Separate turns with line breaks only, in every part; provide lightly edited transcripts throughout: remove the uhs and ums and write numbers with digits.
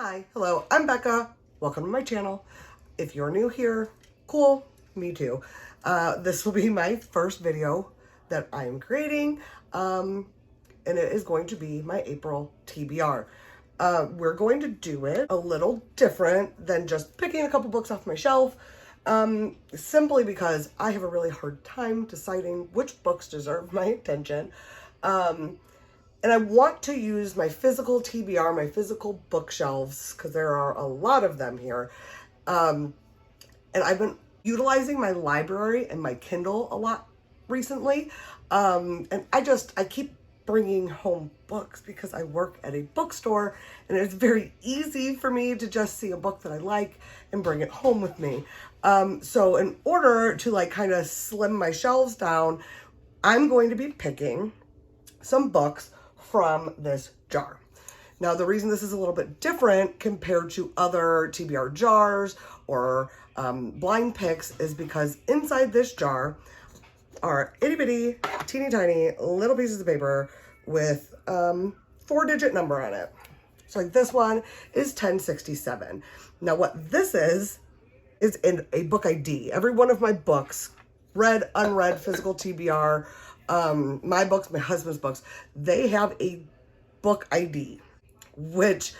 Hi, hello, I'm Becca. Welcome to my channel. If you're new here, cool, me too. This will be my first video that I am creating, and it is going to be my April TBR. We're going to do it a little different than just picking a couple books off my shelf, simply because I have a really hard time deciding which books deserve my attention. And I want to use my physical TBR, my physical bookshelves, because there are a lot of them here. And I've been utilizing my library and my Kindle a lot recently. And I keep bringing home books because I work at a bookstore, and it's very easy for me to just see a book that I like and bring it home with me. So in order to kind of slim my shelves down, I'm going to be picking some books from this jar. Now, the reason this is a little bit different compared to other TBR jars or blind picks is because inside this jar are itty bitty, teeny tiny little pieces of paper with 4-digit number on it. So like this one is 1067. Now what this is in a book ID. Every one of my books, read, unread, physical TBR, my books, my husband's books, they have a book ID, which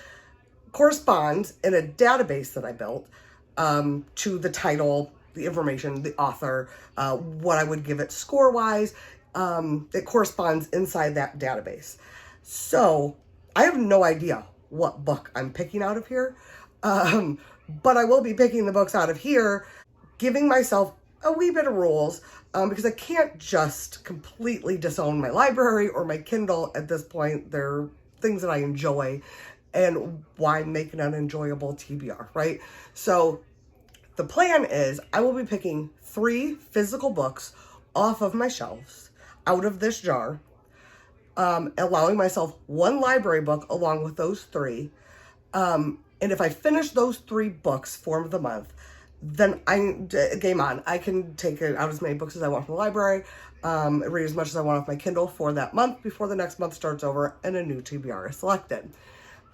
corresponds in a database that I built to the title, the information, the author, what I would give it score-wise. It corresponds inside that database. So I have no idea what book I'm picking out of here, but I will be picking the books out of here, giving myself a wee bit of rules, because I can't just completely disown my library or my Kindle at this point. They're things that I enjoy, and why make an unenjoyable TBR, right? So the plan is I will be picking 3 physical books off of my shelves out of this jar, allowing myself 1 library book along with those 3. And if I finish those 3 books for the month, then game on. I can take out as many books as I want from the library, read as much as I want off my Kindle for that month before the next month starts over and a new TBR is selected.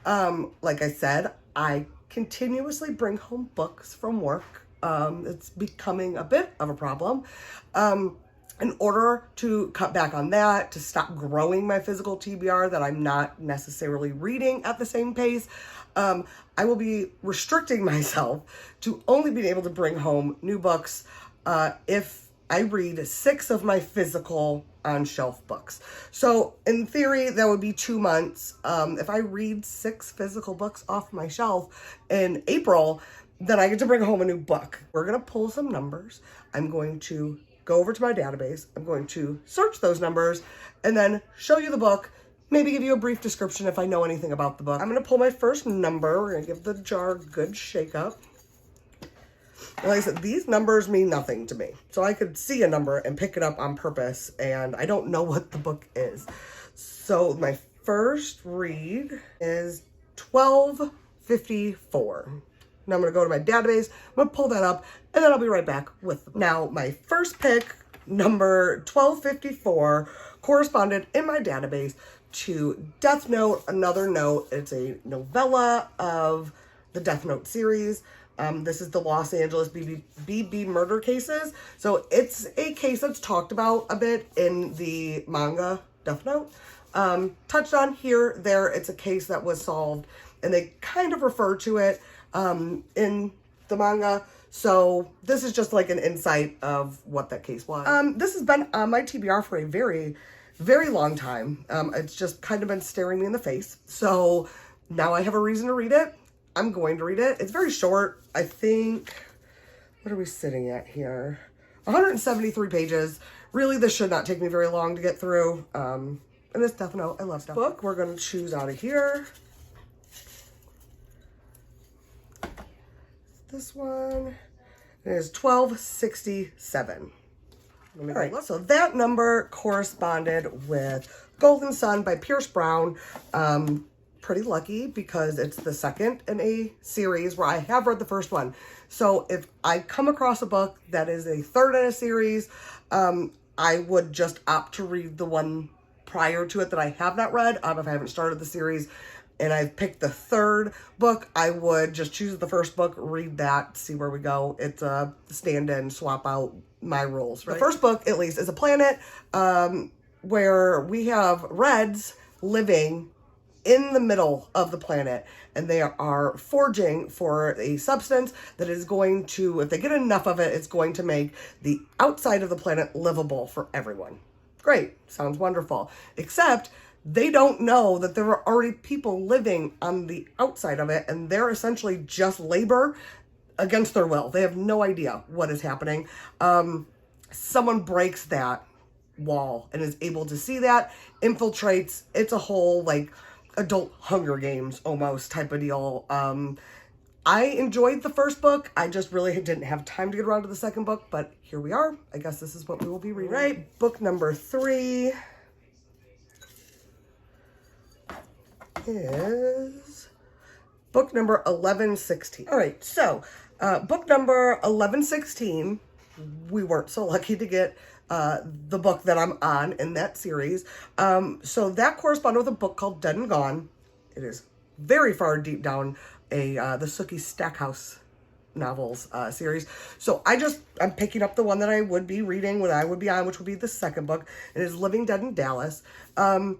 Like I said, I continuously bring home books from work. It's becoming a bit of a problem. In order to cut back on that, to stop growing my physical TBR that I'm not necessarily reading at the same pace, I will be restricting myself to only being able to bring home new books if I read 6 of my physical on-shelf books. So in theory, that would be 2 months. If I read 6 physical books off my shelf in April, then I get to bring home a new book. We're going to pull some numbers. I'm going to go over to my database. I'm going to search those numbers and then show you the book, maybe give you a brief description if I know anything about the book. I'm going to pull my first number. We're going to give the jar a good shake up. And like I said, these numbers mean nothing to me. So I could see a number and pick it up on purpose, and I don't know what the book is. So my first read is 1254. Now I'm going to go to my database, I'm going to pull that up, and then I'll be right back with the book. Now, my first pick, number 1254, corresponded in my database to Death Note, Another Note. It's a novella of the Death Note series. This is the Los Angeles BB murder cases. So it's a case that's talked about a bit in the manga Death Note. Touched on here, there, it's a case that was solved, and they kind of refer to it in the manga. So this is just like an insight of what that case was. This has been on my TBR for a very, very long time. It's just kind of been staring me in the face. So now I have a reason to read it. I'm going to read it. It's very short. I think, what are we sitting at here? 173 pages. Really, this should not take me very long to get through. And it's Death Note. I love stuff. Book we're going to choose out of here. This one is 1267. All right, so that number corresponded with Golden Sun by Pierce Brown. Pretty lucky because it's the second in a series where I have read the first one. So if I come across a book that is a third in a series, I would just opt to read the one prior to it that I have not read. If I haven't started the series, and I've picked the third book, I would just choose the first book, read that, see where we go. It's a stand-in, swap out my rules, right? The first book, at least, is a planet where we have reds living in the middle of the planet, and they are foraging for a substance that is going to, if they get enough of it, it's going to make the outside of the planet livable for everyone. Great, sounds wonderful. Except they don't know that there are already people living on the outside of it, and they're essentially just labor against their will. They have no idea what is happening. Someone breaks that wall and is able to see that, infiltrates. It's a whole like adult Hunger Games almost type of deal. I enjoyed the first book. I just really didn't have time to get around to the second book, but here we are. I guess this is what we will be reading. Right, book number 3 is book number 1116. All right, so book number 1116, we weren't so lucky to get the book that I'm on in that series. So that corresponded with a book called Dead and Gone. It is very far deep down the Sookie Stackhouse novels series. So I'm picking up the one that I would be reading when I would be on, which would be the second book. It is Living Dead in Dallas. For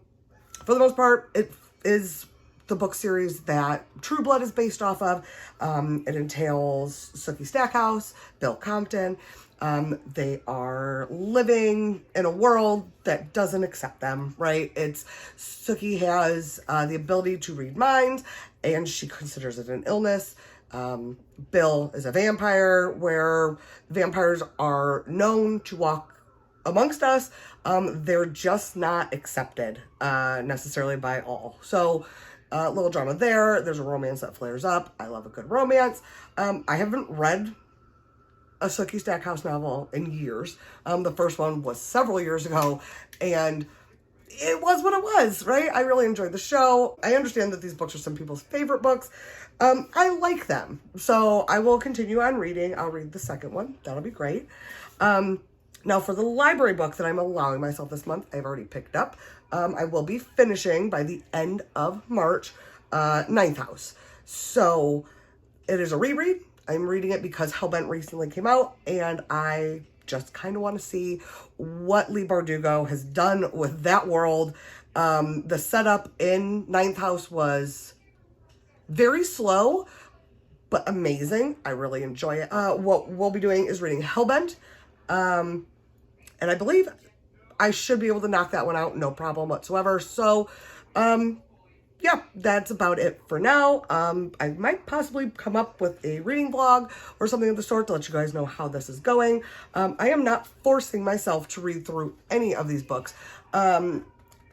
the most part, it is the book series that True Blood is based off of. It entails Sookie Stackhouse, Bill Compton. They are living in a world that doesn't accept them, right? Sookie has the ability to read minds, and she considers it an illness. Bill is a vampire, where vampires are known to walk amongst us. They're just not accepted necessarily by all. So a little drama there. There's a romance that flares up. I love a good romance. I haven't read a Sookie Stackhouse novel in years. The first one was several years ago, and it was what it was, right? I really enjoyed the show. I understand that these books are some people's favorite books. I like them, so I will continue on reading. I'll read the second one. That'll be great. Now, for the library book that I'm allowing myself this month, I've already picked up. I will be finishing by the end of March, Ninth House. So it is a reread. I'm reading it because Hellbent recently came out, and I just kind of want to see what Leigh Bardugo has done with that world. The setup in Ninth House was very slow, but amazing. I really enjoy it. What we'll be doing is reading Hellbent, and I believe I should be able to knock that one out, no problem whatsoever. So, yeah, that's about it for now. I might possibly come up with a reading blog or something of the sort to let you guys know how this is going. I am not forcing myself to read through any of these books. I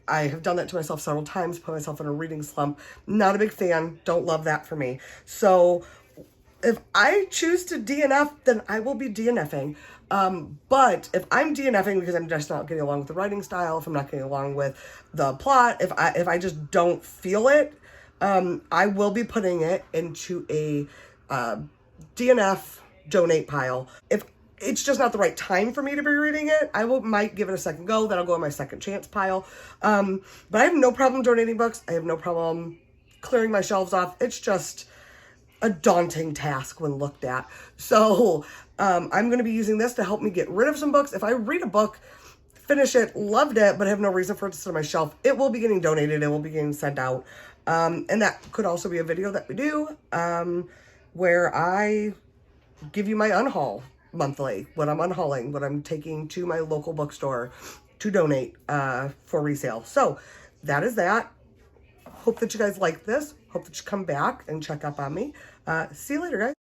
have done that to myself several times, put myself in a reading slump. Not a big fan. Don't love that for me. So if I choose to DNF, then I will be DNFing. But if I'm DNFing because I'm just not getting along with the writing style, if I'm not getting along with the plot, if I just don't feel it, I will be putting it into a DNF donate pile. If it's just not the right time for me to be reading it, might give it a second go. That'll go in my second chance pile. But I have no problem donating books. I have no problem clearing my shelves off. It's just a daunting task when looked at. So I'm going to be using this to help me get rid of some books. If I read a book, finish it, loved it, but have no reason for it to sit on my shelf, it will be getting donated. It will be getting sent out. And that could also be a video that we do where I give you my unhaul monthly, what I'm unhauling, what I'm taking to my local bookstore to donate for resale. So that is that. Hope that you guys like this. Hope that you come back and check up on me. See you later, guys.